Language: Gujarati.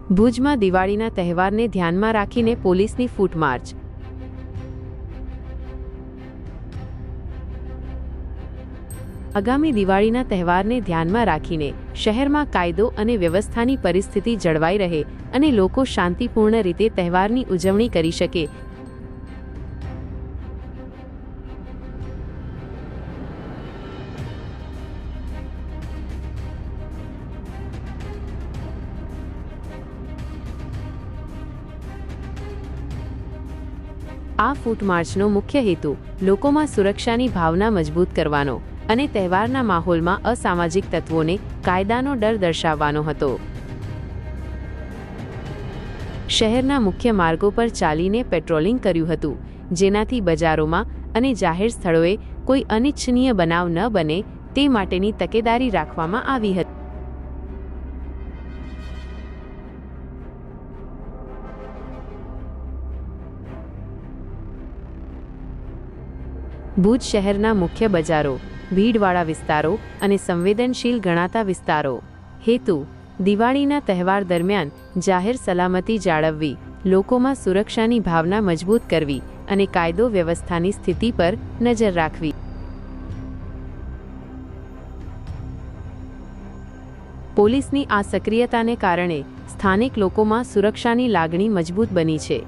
ભુજમાં દિવાળીના તહેવારને ધ્યાનમાં રાખીને પોલીસની ફૂટ માર્ચ। આગામી દિવાળીના તહેવારને ધ્યાનમાં રાખીને શહેરમાં કાયદો અને વ્યવસ્થાની પરિસ્થિતિ જળવાઈ રહે અને લોકો શાંતિપૂર્ણ રીતે તહેવારની ઉજવણી કરી શકે આ ફૂટ માર્ચનો મુખ્ય હેતુ લોકોમાં સુરક્ષાની ભાવના મજબૂત કરવાનો અને તહેવારના માહોલમાં અસામાજિક તત્વોને કાયદાનો ડર દર્શાવવાનો હતો। શહેરના મુખ્ય માર્ગો પર ચાલીને પેટ્રોલિંગ કર્યું હતું, જેનાથી બજારોમાં અને જાહેર સ્થળોએ કોઈ અનિચ્છનીય બનાવ ન બને તે માટેની તકેદારી રાખવામાં આવી હતી। ભુજ શહેરના મુખ્ય બજારો, ભીડવાળા વિસ્તારો અને સંવેદનશીલ ગણાતા વિસ્તારો। હેતુ: દિવાળીના તહેવાર દરમિયાન જાહેર સલામતી જાળવવી, લોકોમાં સુરક્ષાની ભાવના મજબૂત કરવી અને કાયદો વ્યવસ્થાની સ્થિતિ પર નજર રાખવી। પોલીસની આ સક્રિયતાને કારણે સ્થાનિક લોકોમાં સુરક્ષાની લાગણી મજબૂત બની છે।